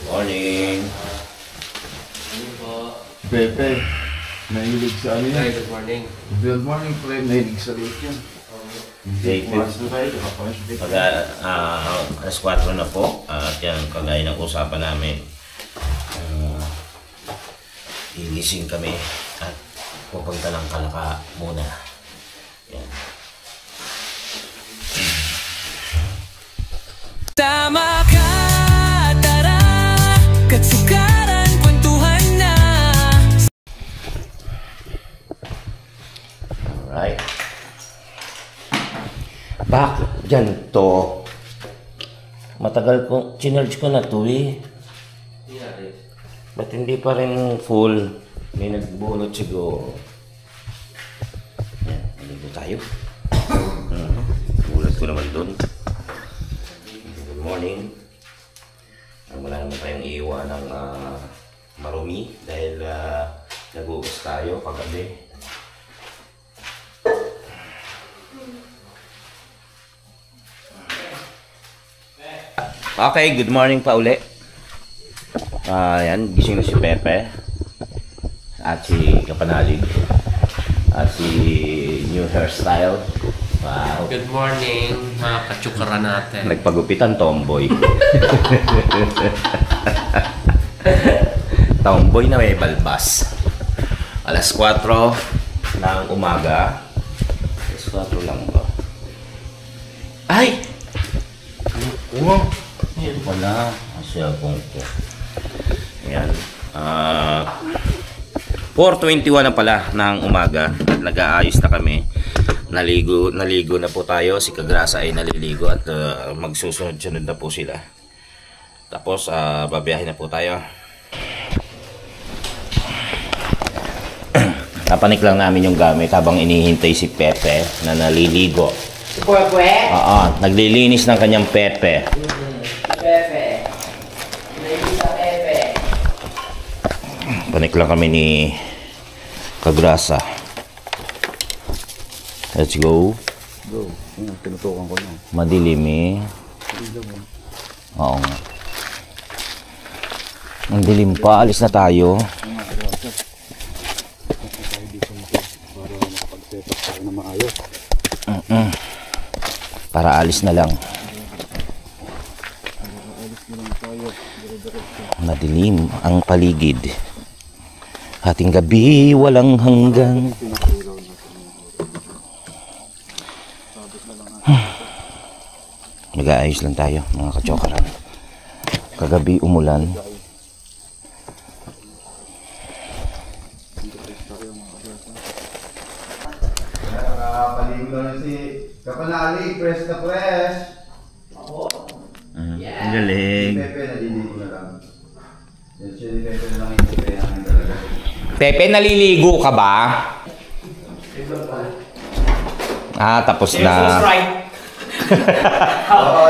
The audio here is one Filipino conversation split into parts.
Morning. Pepe, nahilig sa ano yan? Good morning. Good morning, pre. Nahilig sa late yan. Alas 4 na po. At yan, kagaya ng usapan namin. Ilising kami at pupunta ng Kalaka muna. Yan. Tama ka, tara, katsukaran, kwentuhan na. Alright. Bakit ganito? Matagal ko, chinerge ko na to eh. Ba't hindi pa rin full? May nagbunot siguro. Yan, maligo tayo. Bulat ko naman dun. Good morning. Wala naman tayong iiwan ng marumi dahil nag-uus tayo kagabi. Okay, good morning pa uli. Yan, gising na si Pepe at si Kapanalig at si new hairstyle. Wow. Good morning, mga katsukara natin. Nagpagupitan, tomboy. Tomboy na may balbas. Alas 4 ng umaga. Alas 4 lang ba? Ay! Ano? Yan pala. Asya kong ko. Ayan. 4:21 na pala ng umaga. At nag-aayos na kami. Naligo na po tayo. Si Kagrasa ay naliligo at magsusunod-sunod na po sila. Tapos babiyahin na po tayo. Napanik lang namin yung gamit habang inihintay si Pepe na naliligo. Si Pepe? Oo, naglilinis ng kanyang Pepe. Pepe. Nailis sa Pepe. Panik lang kami ni Kagrasa. Let's go. Go. Tinutukan ko na. Madilim eh. Oo nga. Ang dilim pa. Alis na tayo. Para alis na lang. Madilim ang paligid. Hating gabi walang hanggan. Nag-aayos lang tayo mga kachokaran. Kagabi umulan. Paligo na si Kapanalig. Press na press. Ang galing. Pepe, naliligo na lang. Yan siya ni Pepe na lang yung Pepe namin talaga. Pepe, naliligo ka ba? Tapos na. Oo,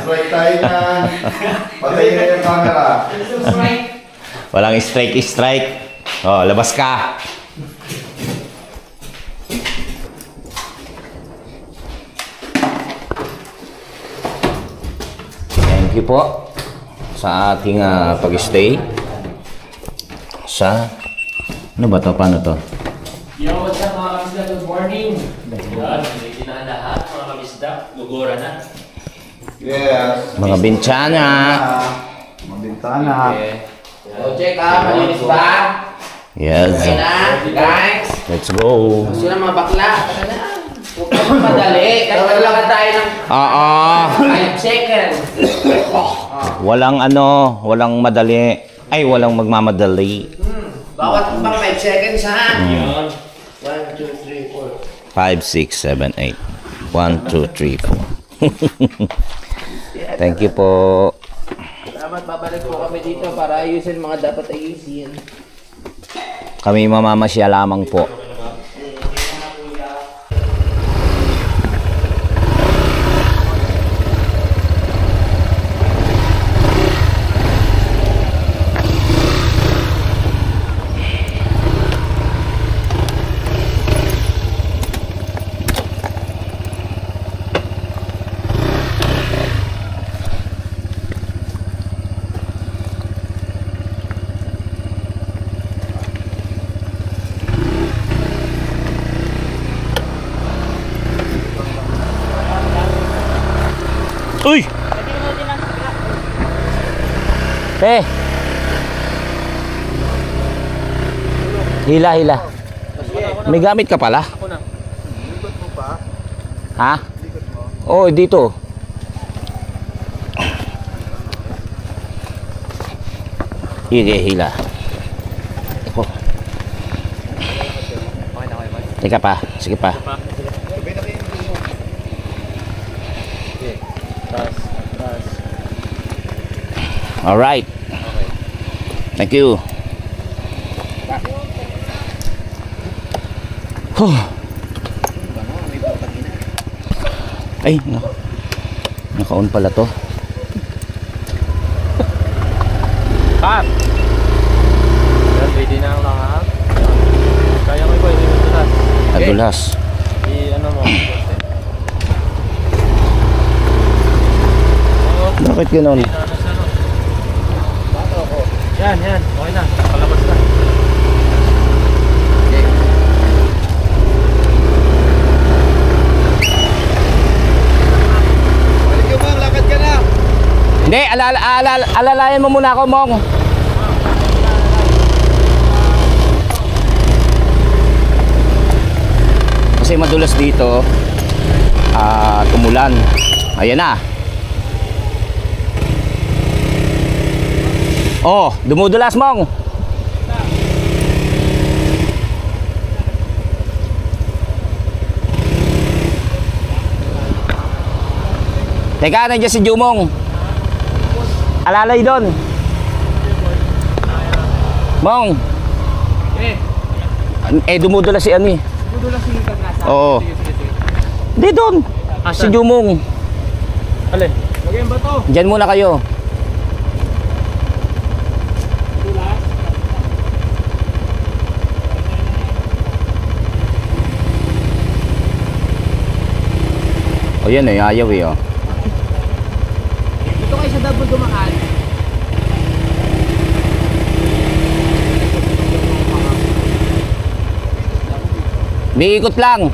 strike tayo na. Patayin na yung camera. Walang strike. Oh, labas ka. Thank you po sa ating pag-stay sa ano ba to? Paano to? Yo, what's up mga kamisda? Good morning. Yan, ready na lahat mga kamisda. Gugura na. Yes. Mga bintana. Mga bintana. O, check out. Malinis ba? Yes. Okay na, guys. Let's go. Gusto na mga bakla. Tara na. Huwag ka madali. Kasi lang tayo ng 5 seconds. Walang madali. Ay, walang magmamadali. Bawat bang 5 seconds ha? Yun. 1, 2, 3, 4. 5, 6, 7, 8. 1, 2, 3, 4. Thank you po. Salamat, babalik po kami dito para ayusin mga dapat ayusin. Kami mamamasya lamang po. Uy! Hila. May gamit ka pala? Ha? Oh, dito. Hila. Ako. Teka pa, sige pa. Alright. Thank you. Ay, naka-on pala to. Pap! Yan, pwede na ang lahat. Kaya mo ito, i-dulas. Nadulas. I-ano mo. Bakit gano'n? Yan. Okay na. Palabas na. Hindi, alalayan mo muna ako, Mong. Kasi madulas dito. Tumulan. Ayan na. Oh, dumudulas, Mong. Teka, nandiyan si Jumong. Alalay doon. Mong. Dumudulas si Ani. Dudulas si Kagrasa. Oo. Di doon. Si Jumong. Alin? Lagyan ba to? Diyan muna kayo. O yan eh, ayaw eh. Dito kayo sa double dumaan. May ikot lang.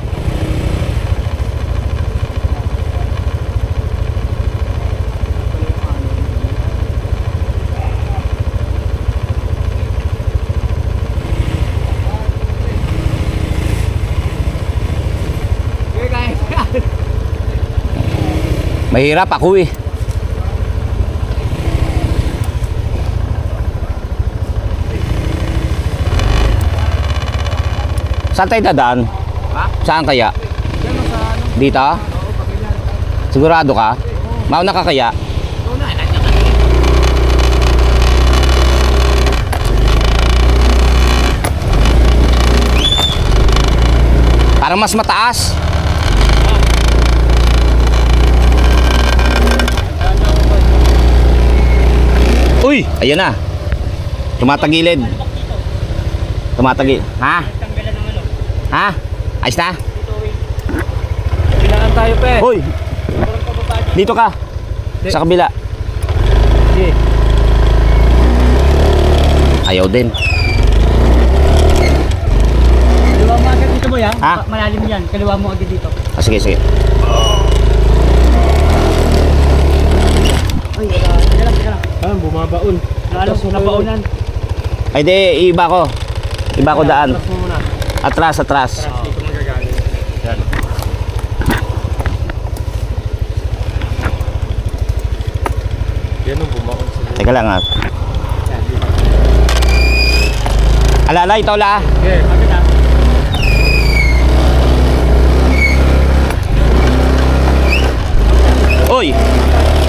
Mahirap ako eh. Saan tayo dadaan? Ha? Saan kaya? Diyan sa ano? Dito? Sigurado ka? Mauna ka kaya? Ito na. Parang mas mataas. Uy! Ayan na. Tumatagilid. Tumatagil. Ha? Ha? Ayos na? Kailangan tayo, pe. Uy! Dito ka. Sa kabila. Sige. Ayaw din. Kaliwa mo agad dito mo yan. Ha? Malalim yan. Kaliwa mo agad dito. Sige, sige. Ay, teka lang. Bumabaon. Lalo, nabaunan. Ay di, iba ko. Iba ko daan. Tapos mo muna. Atras. Dito magagaling. Yan. Yan ang bumaon sa Teka lang ha. Alala, ito la. Okay, agad na. Uy!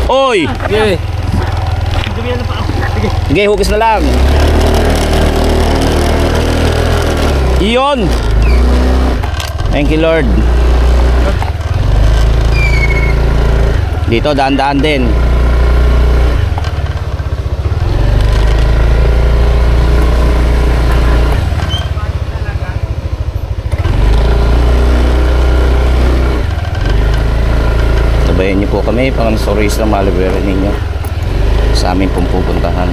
Uy! Okay. Dumiyan na pa ako. Sige. Sige, hugis na lang. Iyon! Thank you, Lord. Dito, daan-daan din. Sabayan niyo po kami pang stories ng Malibera ninyo sa aming pong pupuntahan.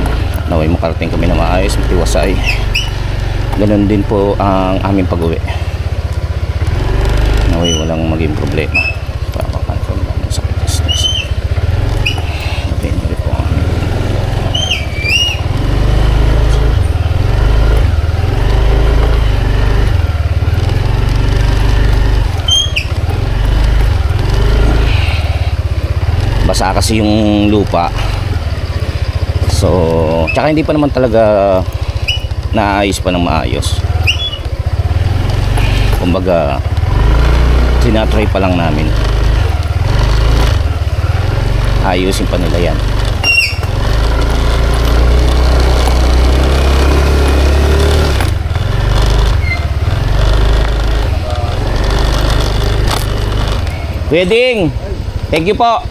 Naway makarating kami na maayos, matiwasay. Ganon din po ang aming pag-uwi. Naway walang maging problema para makakonfirm namin sa business. basa kasi yung lupa. So tsaka hindi pa naman talaga naayos pa ng maayos. Kumbaga tinatry pa lang namin. Ayusin pa nila yan. Wedding! Thank you po!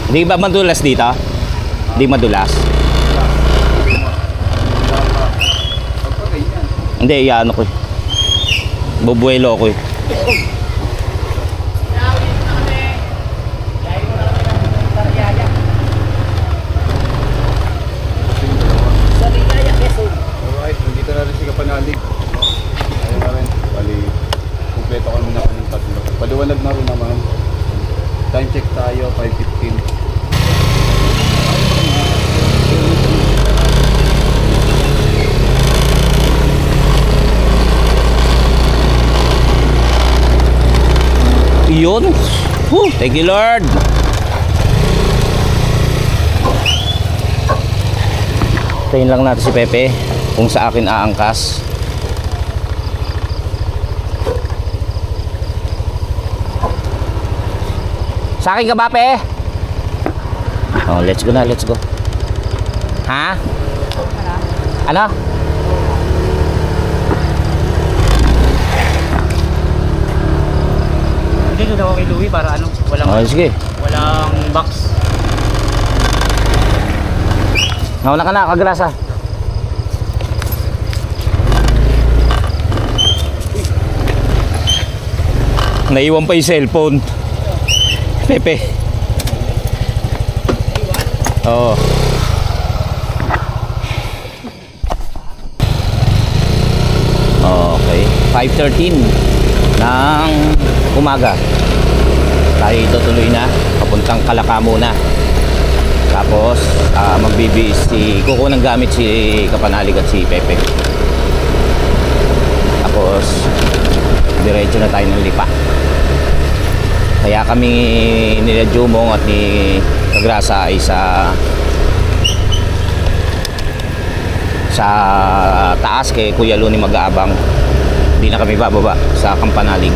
Di ba madulas dito? Di madulas? Hindi, ano ko eh. Bubuelo ko eh. Alright, nandito na rin si Kapanalig. Ayun na rin. Bali, kumpleto kami na kami tatlo. Paliwanag na rin naman. Time check tayo, 5:15. Yun. Thank you Lord. Tayin lang natin si Pepe kung sa akin aangkas. Sa akin ka ba, Pe? Oh, let's go na, let's go. Ha? Ano? Hindi daw kay Louie para ano, Oh, sige. walang box. Nauna ka na, Kagrasa. Naiwan pa yung cellphone. Pepe. Oo. Okay. 5:13 ng umaga. Tayo tutuloy na. Papuntang Kalaka muna. Tapos magbibis kuko ng gamit si Kapanalig at si Pepe. Tapos diretso na tayo ng Lipa. Kaya kami nila Jumong at ni Kagrasa ay sa taas kay Kuya Luni mag-aabang. Hindi na kami bababa sa Kapanalig.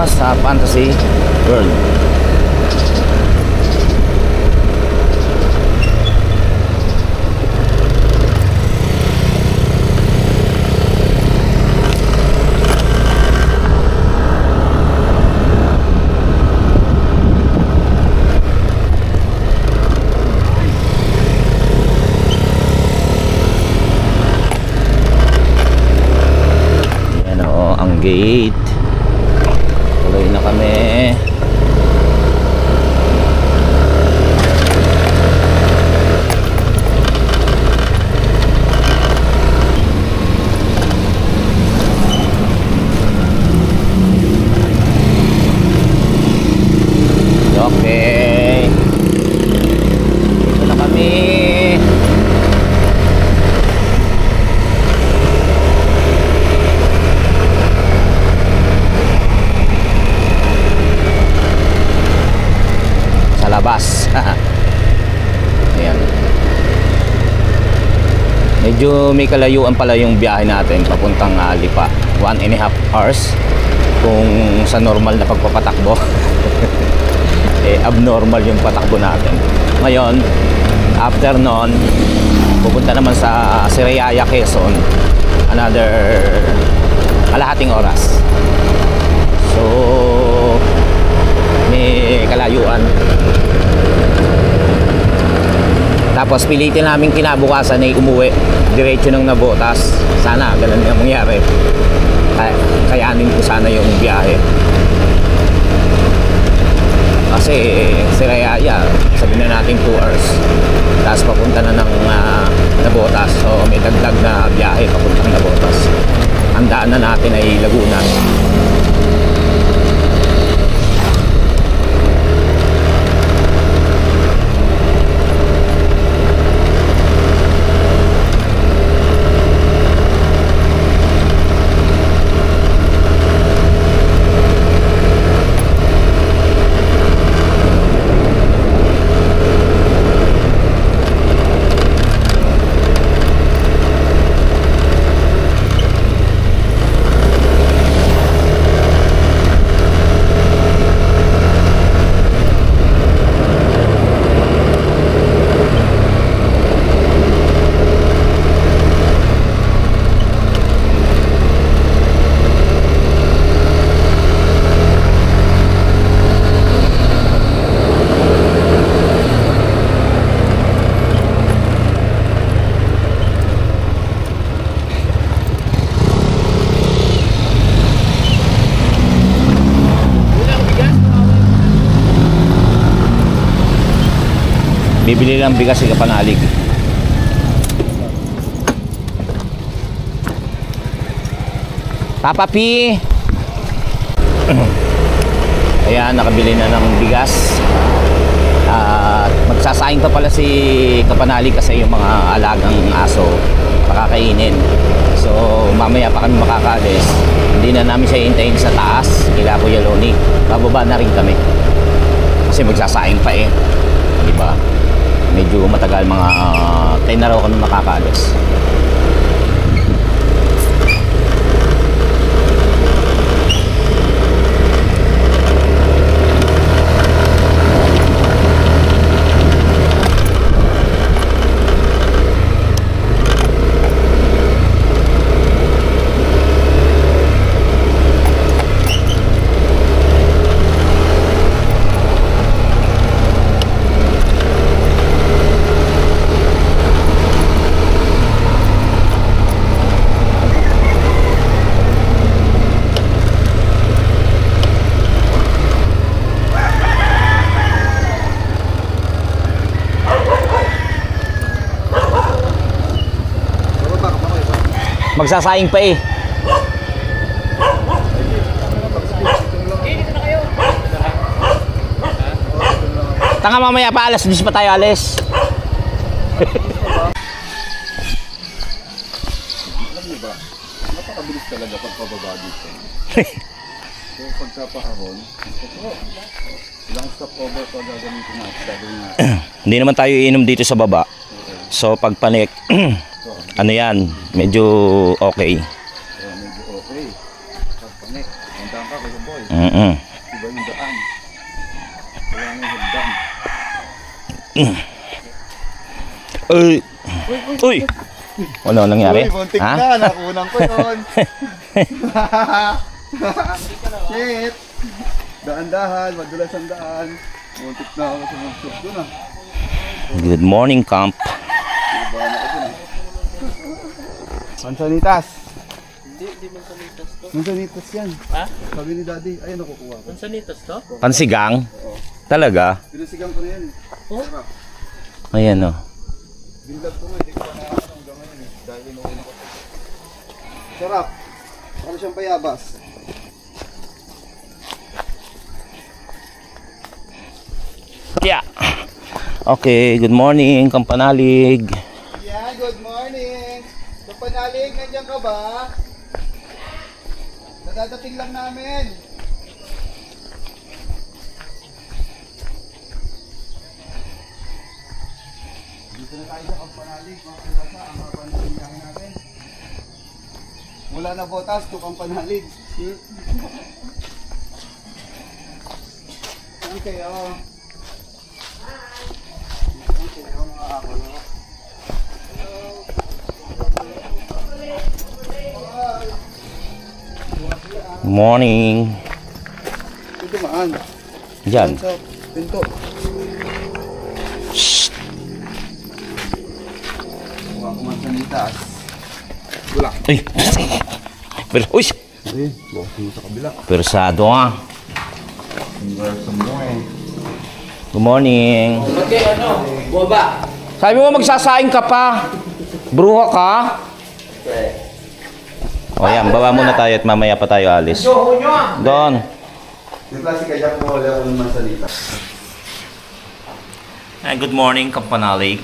Sa Fantasy World. Yan o, ang gate. Tuloy na kami. Okay. Dito na kami. medyo may kalayuan pala yung biyahe natin papuntang Lipa. 1.5 hours kung sa normal na pagpapatakbo. Abnormal yung patakbo natin. Ngayon, after nun, pupunta naman sa Sirayaya, Quezon, another kalahating oras. So may kalayuan. Tapos pilitin namin kinabukasan ay umuwi diretso ng Navotas. Sana ganun nga mangyari. Kayanin ko sana yung biyahe. Kasi Sirayaya, sabihin na natin 2 hours. Tapos papunta na ng Navotas. So may dagdag na biyahe papuntang Navotas. Ang daan na natin ay Laguna. Bibili lang bigas sa Kapanalig. Papa P. Ayan, nakabili na ng bigas. At magsasaing pa pala si Kapanalig kasi yung mga alagang aso pakakainin. So mamaya pa kami makakalis. Hindi na namin siya hintayin sa taas kila Kuya Loni. Bababa na rin kami kasi magsasaing pa eh, di ba? Medyo matagal, mga 10 na raw kami makakalis. Magsasaing pa eh. Tanga, mamaya pa alas 10 pa tayo alis. Alam niyo ba, napakabilis talaga pagpababa dito. So pagkapahon, ilang stopover pa gagamitin natin. Hindi naman tayo iinom dito sa baba. So pag panik, ano yan, medyo okay. Medyo okay. Pagpanik, handang ka Kuya Boy. Iba yung daan. Kaya nga yung hagdan. Uy! Ano nangyari? Uy, muntik Ha? na, nakunang ko yun. Shit! Daan-dahan, madulas ang daan. Muntik na ako sa magsok doon ah. Good morning, camp. Diba na ako doon ah. Mansanitas. Hindi mansanitas to. Mansanitas yan. Ha? Sabi ni Daddy, ayun nakukuha ko. Mansanitas to? Pansigang? Talaga? Pinasigang ko na yan. Oh? Sarap. Ayan o. Binlog ko nga, hindi ko pa nakakasang hanggang ngayon eh. Dahil inuwi na ko. Sarap. Ano siyang bayabas? Yeah. Okay, good morning, Kampanalig. Yeah, good morning. Kapanalig, nandiyan ka ba? Nadadating lang namin. Dito Dito na tayo sa Kampanalig, mga kalasa, ang haba ng biyahe natin. Mula na Botas to Kampanalig. Saan kayo? Saan kayo mga ako? Morning. Ito maan. Diyan. Sa pinto. Huwag ko man sanitas. Wala. Uy. Pero, uy. Eh, bawas mo sa kabila. Persado ah. Conversa mo eh. Good morning. Ba't kayo ano? Bumaba. Sabi mo magsasaing ka pa. Bruha ka. O yan, baba muna tayo at mamaya pa tayo alis. Joho nyo ah. Doon. Yung klase kaya ko wala ko naman sanitas. Good morning, Kampanalig.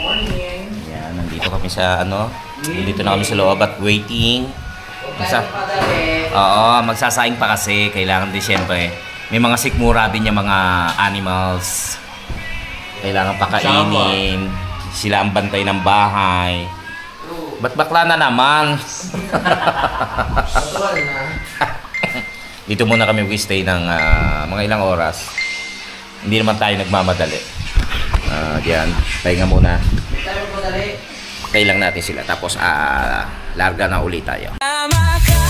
Morning. Yan, nandito kami sa ano. Nandito na kami sa loob at waiting. Oo, magsasaing pa kasi. Kailangan din siyempre. May mga sikmura din yung mga animals. Kailangan pakainin. Sila ang bantay ng bahay. Ba't bakla na naman? Dito muna kami mag-stay ng mga ilang oras. Hindi naman tayo nagmamadali. Diyan, pahinga muna. May tayo mo dali. Kailang natin sila. Tapos larga na ulit tayo. Tama ka